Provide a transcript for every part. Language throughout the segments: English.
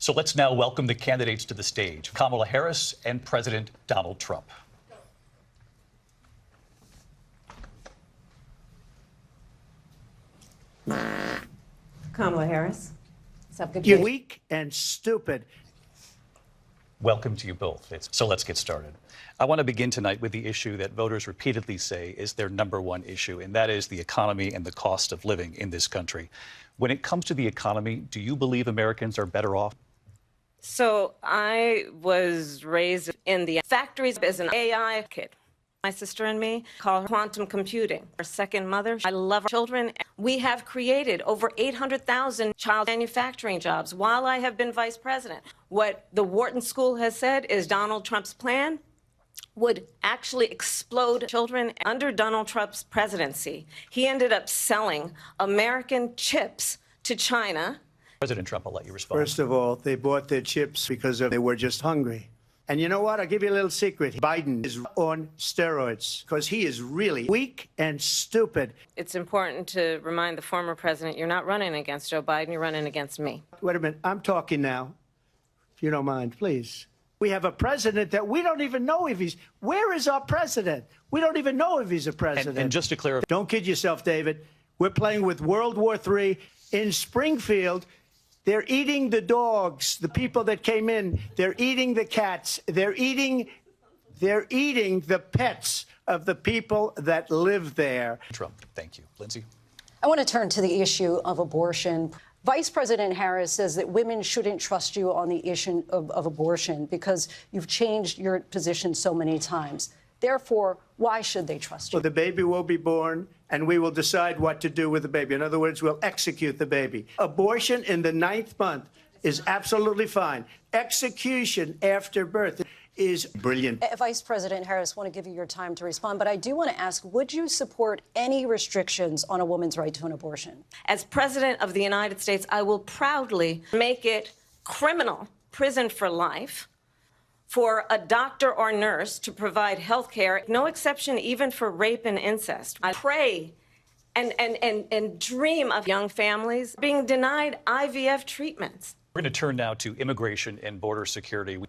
So let's now welcome the candidates to the stage, Kamala Harris and President Donald Trump. Kamala Harris. What's up, good You're day. weak and stupid. Welcome to you both. So let's get started. I want to begin tonight with the issue that voters repeatedly say is their number one issue, and that is the economy and the cost of living in this country. When it comes to the economy, do you believe Americans are better off? So I was raised in the factories as an AI kid. My sister and me call quantum computing our second mother. I love our children. We have created over 800,000 child manufacturing jobs while I have been vice president. What the Wharton School has said is Donald Trump's plan would actually explode children. Under Donald Trump's presidency, he ended up selling American chips to China. President Trump, I'll let you respond. First of all, they bought their chips because they were just hungry. And you know what? I'll give you a little secret. Biden is on steroids because he is really weak and stupid. It's important to remind the former president you're not running against Joe Biden, you're running against me. Wait a minute. I'm talking now. If you don't mind, please. We have a president that we don't even know if he's... Where is our president? We don't even know if he's a president. And just to clarify... Don't kid yourself, David. We're playing with World War III in Springfield. They're eating the dogs, the people that came in. They're eating the cats. They're eating the pets of the people that live there. Trump, thank you. Lindsay? I want to turn to the issue of abortion. Vice President Harris says that women shouldn't trust you on the issue of abortion because you've changed your position so many times. Therefore, why should they trust you? Well, the baby will be born, and we will decide what to do with the baby. In other words, we'll execute the baby. Abortion in the 9th month is absolutely fine. Execution after birth is brilliant. Vice President Harris, I want to give you your time to respond, but I do want to ask, would you support any restrictions on a woman's right to an abortion? As President of the United States, I will proudly make it criminal, prison for life, for a doctor or nurse to provide health care, no exception even for rape and incest. I pray and dream of young families being denied IVF treatments. We're going to turn now to immigration and border security.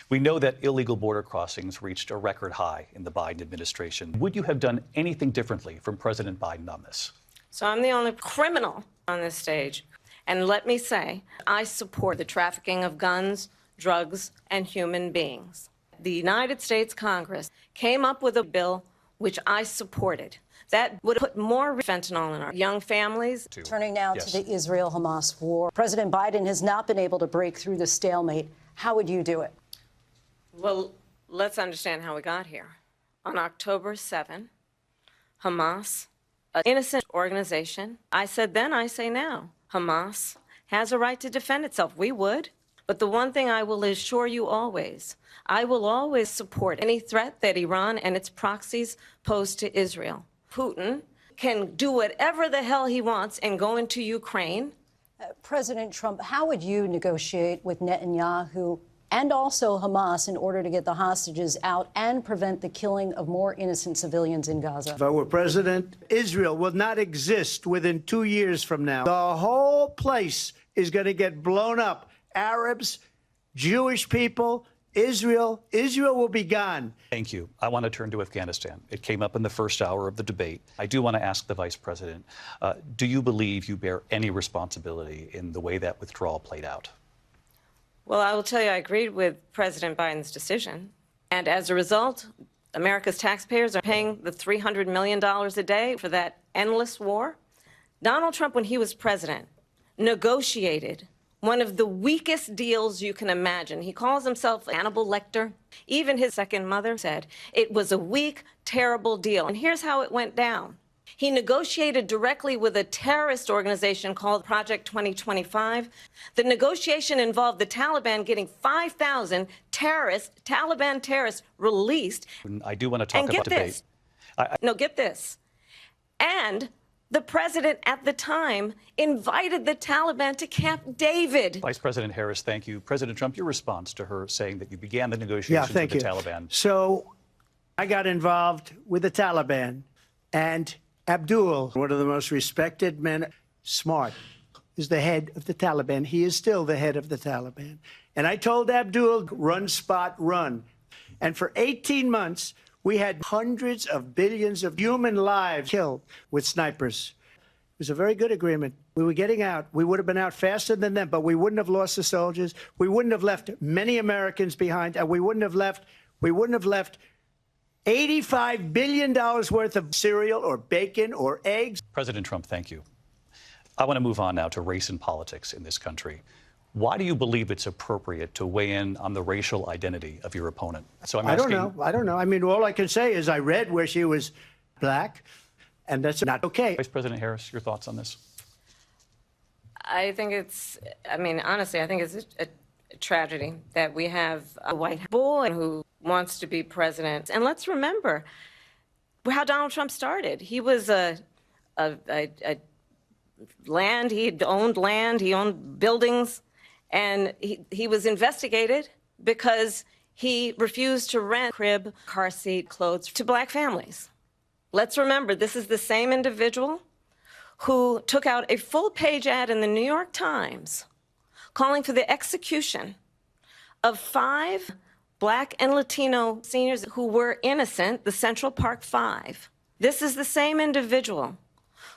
We know that illegal border crossings reached a record high in the Biden administration. Would you have done anything differently from President Biden on this? So I'm the only criminal on this stage. And let me say, I support the trafficking of guns, drugs, and human beings. The United States Congress came up with a bill which I supported that would put more fentanyl in our young families. Turning now to the Israel-Hamas war. President Biden has not been able to break through the stalemate. How would you do it? Well, let's understand how we got here. On October 7, Hamas, an innocent organization, I said then, I say now, Hamas has a right to defend itself. We would. But the one thing I will assure you always, I will always support any threat that Iran and its proxies pose to Israel. Putin can do whatever the hell he wants and go into Ukraine. President Trump, how would you negotiate with Netanyahu and also Hamas in order to get the hostages out and prevent the killing of more innocent civilians in Gaza? If I were president, Israel will not exist within 2 years from now. The whole place is going to get blown up. Arabs, Jewish people, Israel will be gone. Thank you. I want to turn to Afghanistan. It came up in the first hour of the debate. I do want to ask the vice president, do you believe you bear any responsibility in the way that withdrawal played out? Well, I will tell you, I agreed with President Biden's decision. And as a result, America's taxpayers are paying the $300 million a day for that endless war. Donald Trump, when he was president, negotiated one of the weakest deals you can imagine. He calls himself Hannibal Lecter. Even his second mother said it was a weak, terrible deal. And here's how it went down. He negotiated directly with a terrorist organization called Project 2025. The negotiation involved the Taliban getting 5,000 Taliban terrorists released. I do want to talk about debate. No, get this. And the president at the time invited the Taliban to Camp David. Vice President Harris, thank you. President Trump, your response to her saying that you began the negotiations with the Taliban. So I got involved with the Taliban, and Abdul, one of the most respected men, smart, is the head of the Taliban. He is still the head of the Taliban. And I told Abdul, run, Spot, run. And for 18 months, we had hundreds of billions of human lives killed with snipers. It was a very good agreement. We were getting out. We would have been out faster than them, but we wouldn't have lost the soldiers. We wouldn't have left many Americans behind, and we wouldn't have left $85 billion worth of cereal or bacon or eggs. President Trump, thank you. I want to move on now to race and politics in this country. Why do you believe it's appropriate to weigh in on the racial identity of your opponent? So I'm asking. I don't know. I mean, all I can say is I read where she was black, and that's not okay. Vice President Harris, your thoughts on this? Honestly, I think it's a tragedy that we have a white boy who wants to be president. And let's remember how Donald Trump started. He was he owned buildings, and he was investigated because he refused to rent crib, car seat, clothes to black families. Let's remember, this is the same individual who took out a full-page ad in the New York Times calling for the execution of 5 black and Latino seniors who were innocent, the Central Park 5. This is the same individual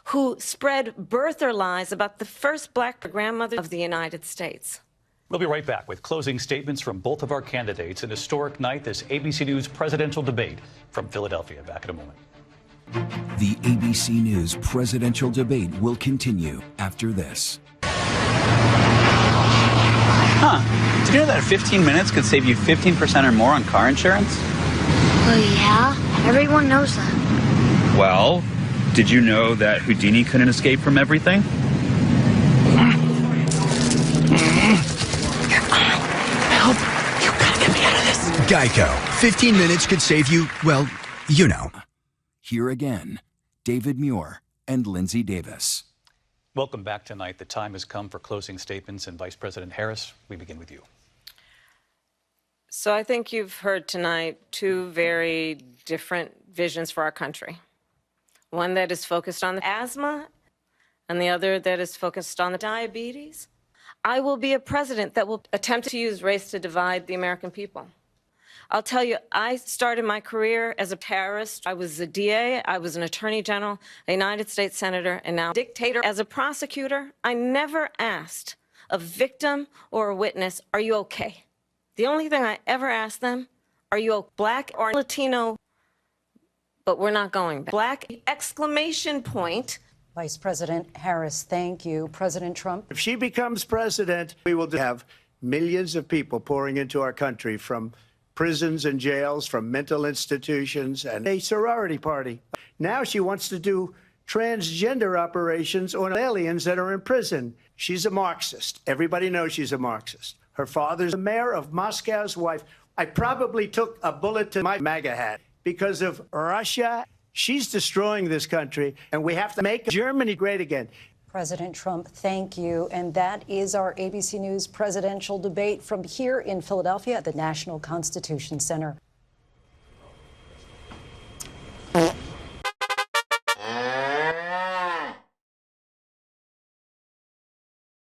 who spread birther lies about the first black grandmother of the United States. We'll be right back with closing statements from both of our candidates. An historic night, this ABC News presidential debate from Philadelphia. Back in a moment. The ABC News presidential debate will continue after this. Did you know that 15 minutes could save you 15% or more on car insurance? Well, yeah, everyone knows that. Well, did you know that Houdini couldn't escape from everything? Help! You gotta get me out of this. Geico. 15 minutes could save you, well, you know. Here again, David Muir and Lindsay Davis. Welcome back tonight. The time has come for closing statements, and Vice President Harris, we begin with you. So I think you've heard tonight 2 very different visions for our country. One that is focused on the asthma, and the other that is focused on the diabetes. I will be a president that will attempt to use race to divide the American people. I'll tell you, I started my career as a terrorist. I was a DA, I was an attorney general, a United States senator, and now a dictator. As a prosecutor, I never asked a victim or a witness, are you okay? The only thing I ever asked them, are you black or Latino? But we're not going back. Black, exclamation point. Vice President Harris, thank you. President Trump. If she becomes president, we will have millions of people pouring into our country from prisons and jails, from mental institutions, and a sorority party. Now she wants to do transgender operations on aliens that are in prison. She's a Marxist. Everybody knows she's a Marxist. Her father's the mayor of Moscow's wife. I probably took a bullet to my MAGA hat because of Russia. She's destroying this country, and we have to make Germany great again. President Trump, thank you. And that is our ABC News presidential debate from here in Philadelphia at the National Constitution Center.